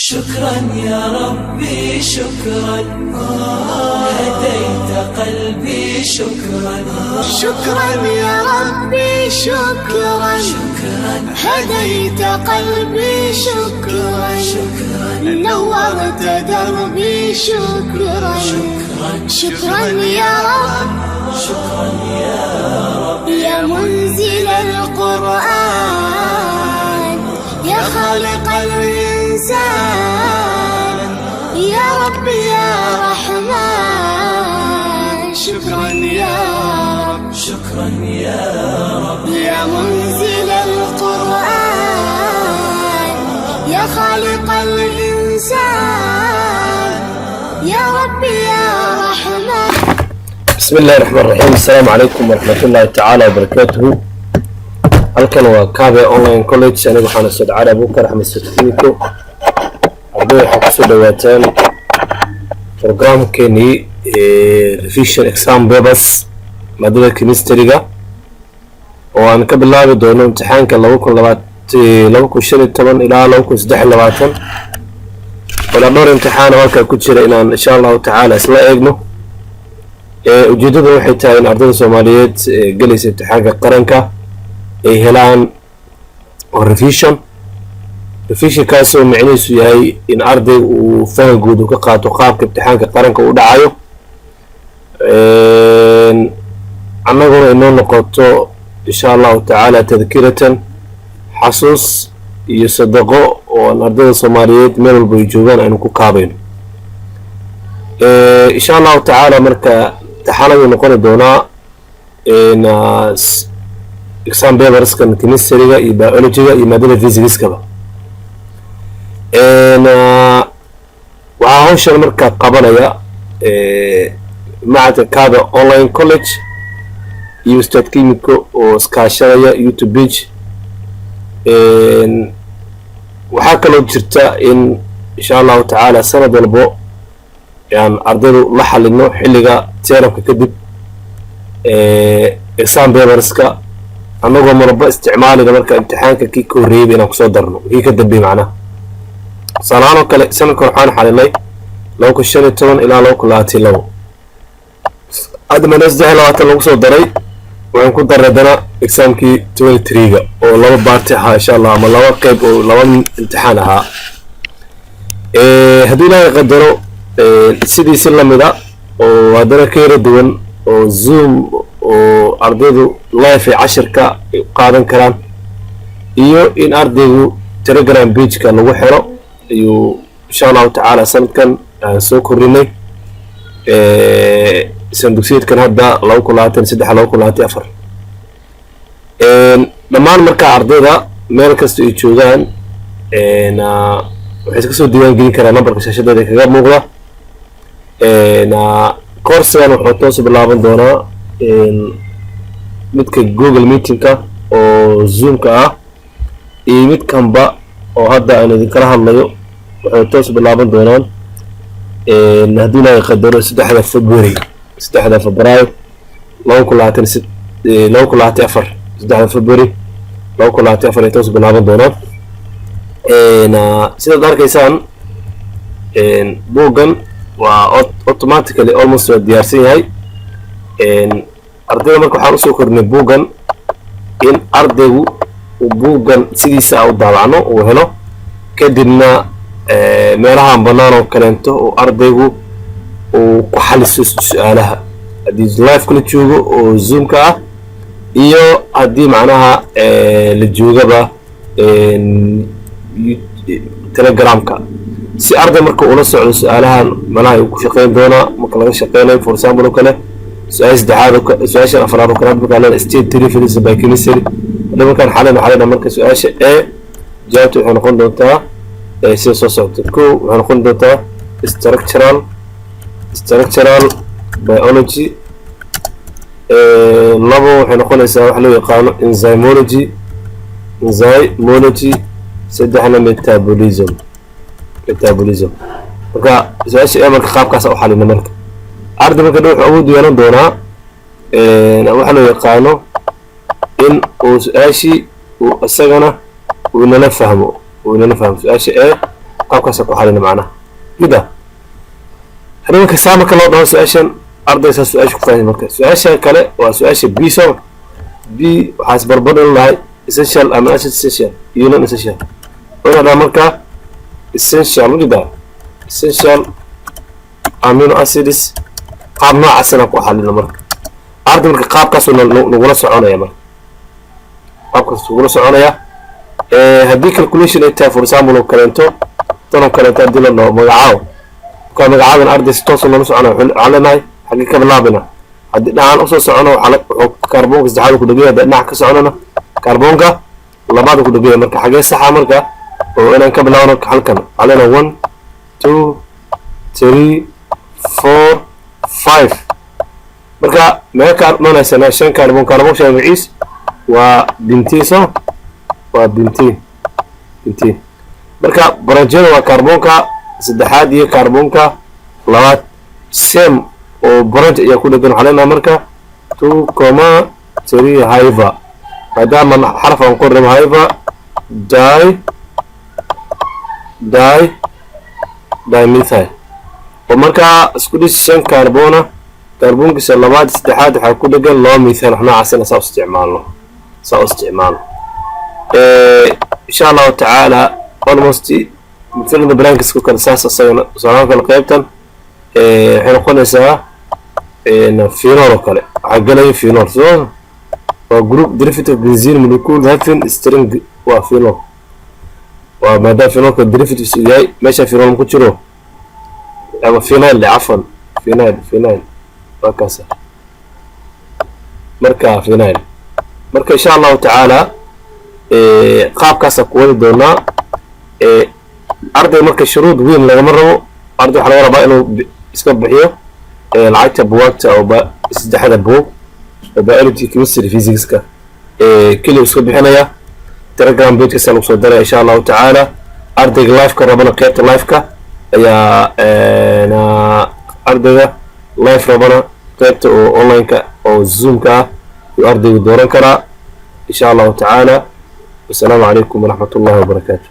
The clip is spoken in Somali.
شكرا يا ربي شكرا هديت قلبي شكرا شكرا يا ربي شكرا هديت قلبي شكرا نورت دربي شكرا شكرا يا رب يا منزل القرآن يا خالق الإنسان يا رب يا رحمن شكرا يا رب يا منزل القرآن يا خالق الإنسان يا رب يا رحمن. بسم الله الرحمن الرحيم. السلام عليكم ورحمة الله تعالى وبركاته. halkan waa Kaabe Online College. anigu waxaan soo dhacay Abuukar Axmed Sadiiqo. ardayda waxay kusoo dhawaataan programkeeni revision exam papers maadada chemistry-ga oo aan ka bilaabi doono imtixaanka 2015 ilaa 2023 wala dhowr imtixaan oo ka ku jira inaan insha Allah ta'ala isla eegno. ujeedadu waxay tahay in ardayda Soomaaliyeed galaysa imtixaanka qaranka ay helaan revision kaasoo macnihiisu yahay in ardaygu uu faham guud ka qaato qaabka imtixaanka qaranka u dhacayo annaguna inoo noqoto insha Allah ta'ala tadkiratan xasuus iyo sadaqo oo ardayda Soomaaliyeed meel walba ay joogaan aynu ku kaabayno insha Allah ta'ala. marka taxanagu noqon doonaa in exam papers kan chemistry-ga iyo biology-ga iyo maadada physics-ka waxaa hawshan marka qabanaya macadka Kaabe Online College iyo Ustaad Kiimiko oo iskaashanaya YouTube page. waxaa kaloo jirta in insha Allah ta'ala sanad walbo aan ardaydu la xalino xilliga termka kadib exam papers-ka annagoo marba isticmaalina marka imtixaanka kii ka horreeyay inaan kusoo darno kii ka dambeeyay macnaha salaano kale sanadka waxaan xalinay 2015 ilaa 2022 adma nasdax lagu soo daray waxaan ku daradana examkii 23ga oo laba baarti ah insha Allah ama laba qayb oo laba imtixaan ahaa haddii la qadaro sidii si lamida oo hadana ka yara duwan oo zoom oo ardaydu live cashirka qaadan karaan iyo in ardaygu telegram page-ka lagu xiro iyo insha Allah ta'ala sanadkan soo korinay sanduuqeedkan hadda 2023 dhammaan marka ardayda meel kasta ay joogaan waxay iska soo diiwaan gelin karaan nambarka shaashada kaga muuqda. course-gan wuxuu toos bilaaban doonaa midka Google Meeting-ka oo Zoom-ka ah iyo midkanba oo hadda aan idin kala hadlayo wuxuu toos bilaaban doonaan haddii la qadaro 3 February 2024 toos bilaaban doonaan. sidaad arkaysaan buuggan waa automatically almost diyaarsan yahay. ardayda marka waxaan usoo kornay buuggan in ardaygu buuggan sidiisa u daabacno uu helo kadibna meelahan bannaan oo kaleento oo ardaygu uu ku xaliso su'aalaha haddii live kula joogo oo Zoom-ka ah iyo haddii macnaha la joogaba Telegram-ka si arday marka uu la socdo su'aalahan malaha uu ku shaqeyn doona marka laga shaqeynayo for example oo kale سؤال استعادة سؤال أفراد وكلام بقى استيد تريفل الزباين كمثل لما كان حالنا مركز سؤال A جاءت وحنقول دوتا سياسة صوتكو وحنقول دوتا structural biology لابو وحنقول يساوي حلو يقالوا enzymology سدحنا metabolism marka سؤال A marka qaabkaas oo xalina marka arday marka wuxuu awood u yeelan doonaa waxa loo yaqaano in uu su'aashi uu asagana uu nala fahmo su'aasha qaabkaas ku xalina macnaha gida marka saamka loo dhaho su-aashan ardaysa su-aasha ku fahmi marka su-aasha kale waa su-aasha b so b waxaas barbardhin lahay essential ama essential iyo non essential waxaa marka essential gida essential amino acids qaab noocaasna ku xalina marka arday marka qaabkaas nagula soconaya marka qaabkaas nagula soconaya haddii calculation ay tahay for example oo kaleento tan oo kaleento haddii la dhaho magacaabo ka magacaaban arday si toos loola soconayo waxaan leenahay xaggee ka bilaabina haddii dhahaan usoo socono wuxuu kaarboonka saddexaad ku dhagaya haddii dhinaca ka soconana kaarboonka labaad ku dhagaya marka xaggee saxa marka oo inaan ka bilaabno halkan waxaan leenahay 1 2 3 4 5 marka meel ka noonaysanaa shan kaarboon shan magaciis waa bintiisa waa bintiin marka branjada waa kaarboonka saddexaad iyo kaarboonka labaad same oo branch ayaa ku dhagan waxaa leenahay marka 2,3 hiva maadaama xaraf aan qornay hiva dimethyl oo markaa isku dhis shan kaarboona kaarboonkiisa labaad saddexaad waxaa ku dhagan laba methyl wax noocaasina saa u isticmaalno insha allahu tacaala almost filmka blankiska kale saas asagana soo kale qaybtan waxay noqonaysaa phenol oo kale waxaa galaya phenol so waa group derivative benzene molecule having string waa phenol waa maadaama phenolka derivatives uu yahay meesha phenol ku jiro ama phenyl cafan phenyl waa kaasa marka phenyl marka insha allahu tacaala qaabkaasa ku wadi doonaa arday marka shuruud weyn lagama rabo arday waxaa laga rabaa inuu iska bixiyo lacagta buwaagta oo saddexda buug oo biology chemistry physicska keliya iska bixinaya telegram page-kaasa lagu soo daraya insha allahu tacaala ardayga live-ka rabana qaybta live-ka ayaa ardayga live rabana qaybta oo online-ka oo zoom-ka ah ayuu ardaygu dooran karaa insha allahu tacaala والسلام عليكم ورحمة الله وبركاته.